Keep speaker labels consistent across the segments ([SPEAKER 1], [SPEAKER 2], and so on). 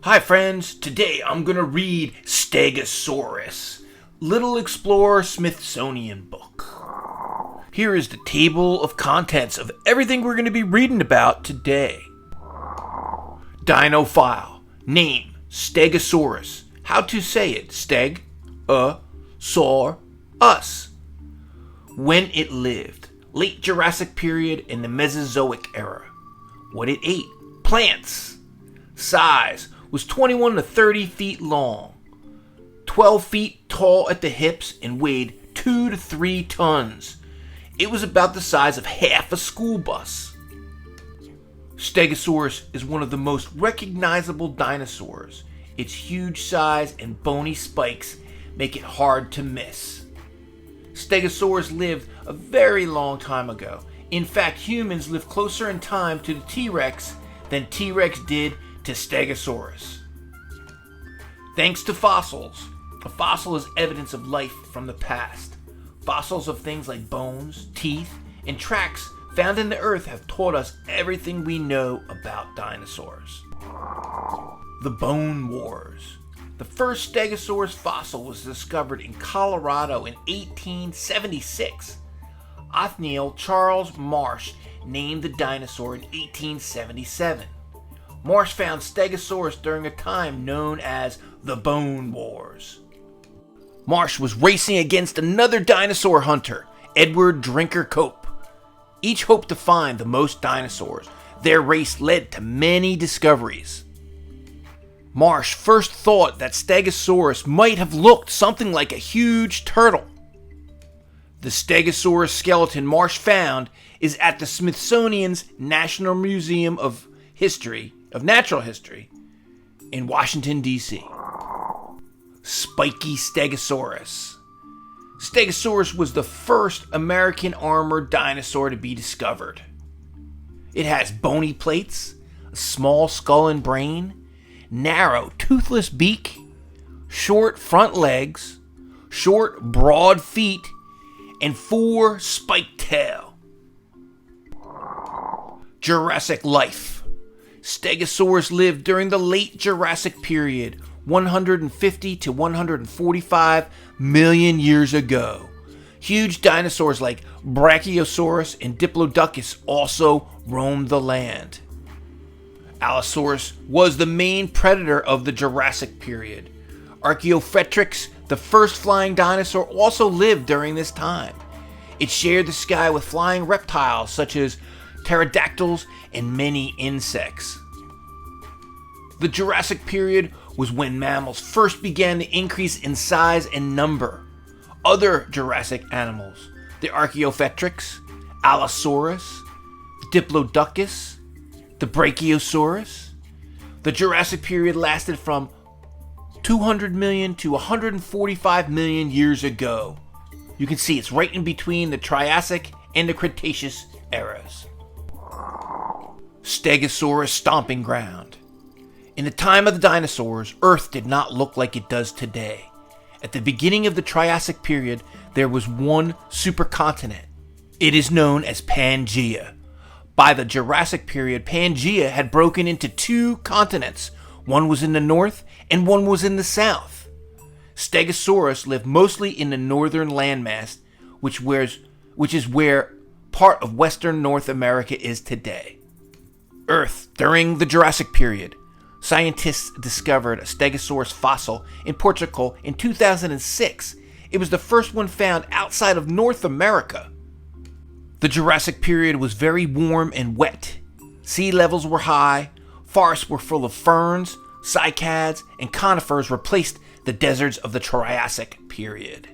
[SPEAKER 1] Hi friends, today I'm gonna read Stegosaurus, Little Explorer Smithsonian book. Here is the table of contents of everything we're gonna be reading about today. Dino file. Name, Stegosaurus. How to say it, Steg-a-saur-us. When it lived, late Jurassic period in the Mesozoic era. What it ate, plants. Size was 21 to 30 feet long, 12 feet tall at the hips, and weighed 2 to 3 tons. It was about the size of half a school bus. Stegosaurus is one of the most recognizable dinosaurs. Its huge size and bony spikes make it hard to miss. Stegosaurus lived a very long time ago. In fact, humans lived closer in time to the T-Rex than T-Rex did to Stegosaurus. Thanks to fossils. A fossil is evidence of life from the past. Fossils of things like bones, teeth, and tracks found in the earth have taught us everything we know about dinosaurs. The Bone Wars. The first Stegosaurus fossil was discovered in Colorado in 1876. Othniel Charles Marsh named the dinosaur in 1877. Marsh found Stegosaurus during a time known as the Bone Wars. Marsh was racing against another dinosaur hunter, Edward Drinker Cope. Each hoped to find the most dinosaurs. Their race led to many discoveries. Marsh first thought that Stegosaurus might have looked something like a huge turtle. The Stegosaurus skeleton Marsh found is at the Smithsonian's National Museum of Natural History in Washington, D.C. Spiky Stegosaurus. Stegosaurus was the first American armored dinosaur to be discovered. It has bony plates, a small skull and brain, narrow toothless beak, short front legs, short broad feet, and 4 spiked tail. Jurassic Life. Stegosaurus lived during the late Jurassic period, 150 to 145 million years ago. Huge dinosaurs like Brachiosaurus and Diplodocus also roamed the land. Allosaurus was the main predator of the Jurassic period. Archaeopteryx, the first flying dinosaur, also lived during this time. It shared the sky with flying reptiles such as pterodactyls and many insects. The Jurassic period was when mammals first began to increase in size and number. Other Jurassic animals, the Archaeopteryx, Allosaurus, Diplodocus, the Brachiosaurus. The Jurassic period lasted from 200 million to 145 million years ago. You can see it's right in between the Triassic and the Cretaceous eras. Stegosaurus stomping ground. In the time of the dinosaurs, Earth did not look like it does today. At the beginning of the Triassic period, there was one supercontinent. It is known as Pangaea. By the Jurassic period, Pangaea had broken into 2 continents. One was in the north and one was in the south. Stegosaurus lived mostly in the northern landmass, which is where part of western North America is today. Earth during the Jurassic period. Scientists discovered a Stegosaurus fossil in Portugal in 2006. It was the first one found outside of North America. The Jurassic period was very warm and wet. Sea levels were high, forests were full of ferns, cycads, and conifers replaced the deserts of the Triassic period.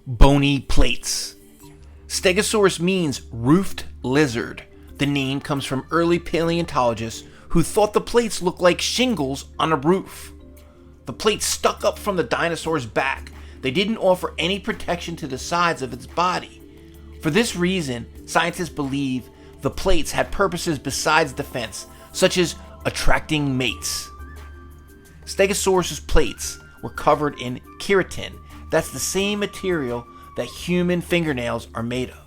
[SPEAKER 1] Bony plates. Stegosaurus means roofed lizard. The name comes from early paleontologists who thought the plates looked like shingles on a roof. The plates stuck up from the dinosaur's back. They didn't offer any protection to the sides of its body. For this reason, scientists believe the plates had purposes besides defense, such as attracting mates. Stegosaurus's plates were covered in keratin. That's the same material that human fingernails are made of.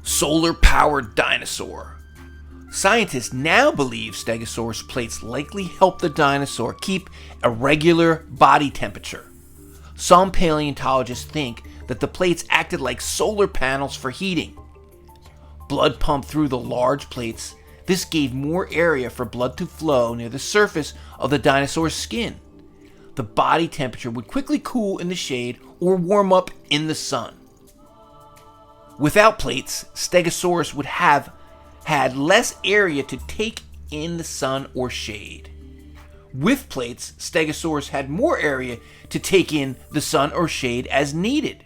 [SPEAKER 1] Solar-powered dinosaur. Scientists now believe Stegosaurus plates likely helped the dinosaur keep a regular body temperature. Some paleontologists think that the plates acted like solar panels for heating. Blood pumped through the large plates. This gave more area for blood to flow near the surface of the dinosaur's skin. The body temperature would quickly cool in the shade or warm up in the sun. Without plates, Stegosaurus would have had less area to take in the sun or shade. With plates, Stegosaurus had more area to take in the sun or shade as needed.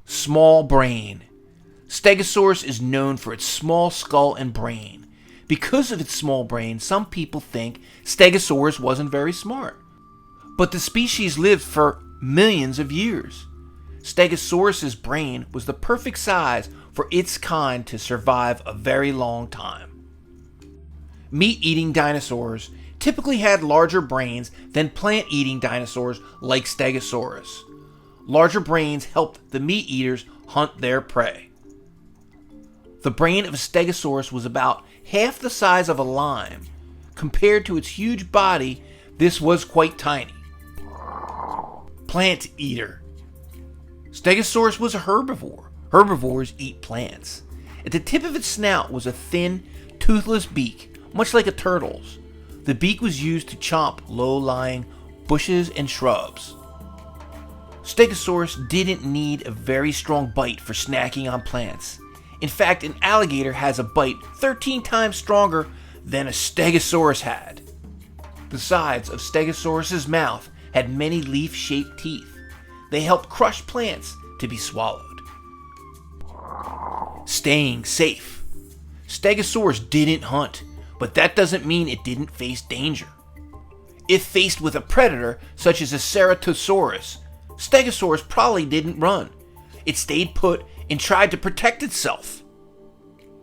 [SPEAKER 1] Small brain. Stegosaurus is known for its small skull and brain. Because of its small brain, some people think Stegosaurus wasn't very smart. But the species lived for millions of years. Stegosaurus's brain was the perfect size for its kind to survive a very long time. Meat-eating dinosaurs typically had larger brains than plant-eating dinosaurs like Stegosaurus. Larger brains helped the meat-eaters hunt their prey. The brain of a Stegosaurus was about half the size of a lime. Compared to its huge body, this was quite tiny. Plant eater. Stegosaurus was a herbivore. Herbivores eat plants. At the tip of its snout was a thin, toothless beak, much like a turtle's. The beak was used to chomp low-lying bushes and shrubs. Stegosaurus didn't need a very strong bite for snacking on plants. In fact, an alligator has a bite 13 times stronger than a Stegosaurus had. The sides of Stegosaurus's mouth had many leaf-shaped teeth. They helped crush plants to be swallowed. Staying safe. Stegosaurus didn't hunt, but that doesn't mean it didn't face danger. If faced with a predator, such as a Ceratosaurus, Stegosaurus probably didn't run. It stayed put and tried to protect itself.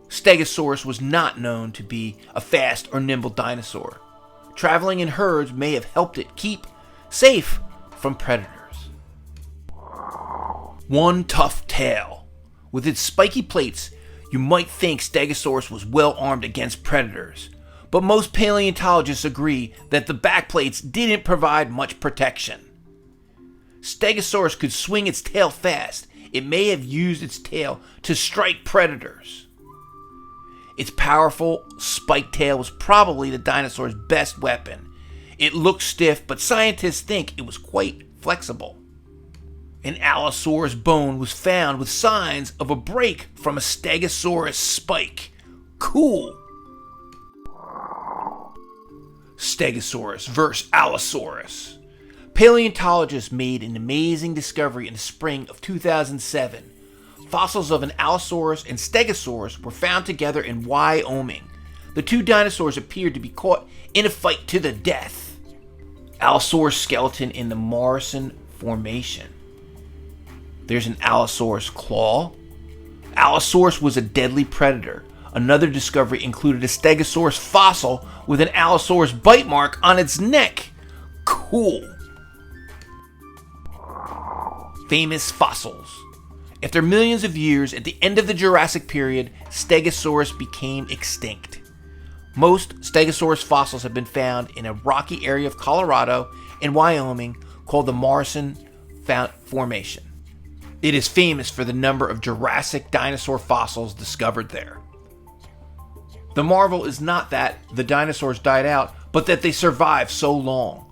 [SPEAKER 1] Stegosaurus was not known to be a fast or nimble dinosaur. Traveling in herds may have helped it keep safe from predators. One tough tail. With its spiky plates, you might think Stegosaurus was well armed against predators, but most paleontologists agree that the back plates didn't provide much protection. Stegosaurus could swing its tail fast. It may have used its tail to strike predators. Its powerful spiked tail was probably the dinosaur's best weapon. It looked stiff, but scientists think it was quite flexible. An Allosaurus bone was found with signs of a break from a Stegosaurus spike. Cool! Stegosaurus vs. Allosaurus. Paleontologists made an amazing discovery in the spring of 2007. Fossils of an Allosaurus and Stegosaurus were found together in Wyoming. The two dinosaurs appeared to be caught in a fight to the death. Allosaurus skeleton in the Morrison Formation. There's an Allosaurus claw. Allosaurus was a deadly predator. Another discovery included a Stegosaurus fossil with an Allosaurus bite mark on its neck. Cool. Famous fossils. After millions of years, at the end of the Jurassic period, Stegosaurus became extinct. Most Stegosaurus fossils have been found in a rocky area of Colorado and Wyoming called the Morrison Formation. It is famous for the number of Jurassic dinosaur fossils discovered there. The marvel is not that the dinosaurs died out, but that they survived so long.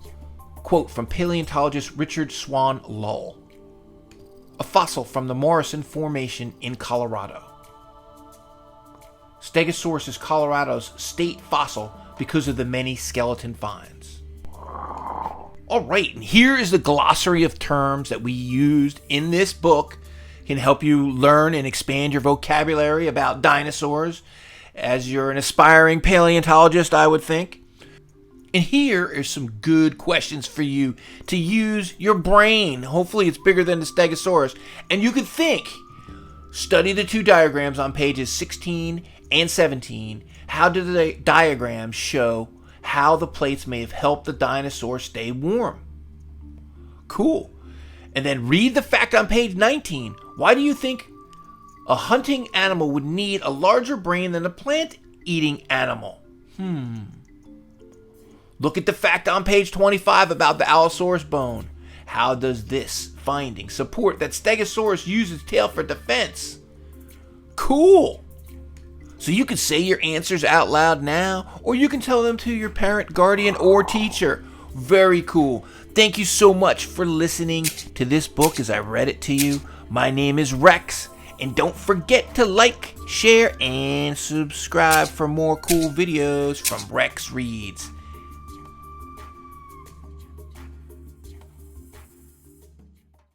[SPEAKER 1] Quote from paleontologist Richard Swan Lull. A fossil from the Morrison Formation in Colorado. Stegosaurus is Colorado's state fossil because of the many skeleton finds. Alright, and here is the glossary of terms that we used in this book. It can help you learn and expand your vocabulary about dinosaurs as you're an aspiring paleontologist, I would think. And here are some good questions for you to use your brain. Hopefully it's bigger than the Stegosaurus. And you can think. Study the two diagrams on pages 16 and 17. How do the diagrams show how the plates may have helped the dinosaur stay warm? Cool. And then read the fact on page 19. Why do you think A hunting animal would need a larger brain than a plant-eating animal. Look at the fact on page 25 about the Allosaurus bone. How does this finding support that Stegosaurus used its tail for defense? Cool! So you can say your answers out loud now, or you can tell them to your parent, guardian, or teacher. Very cool. Thank you so much for listening to this book as I read it to you. My name is Rex, and don't forget to like, share, and subscribe for more cool videos from Rex Reads.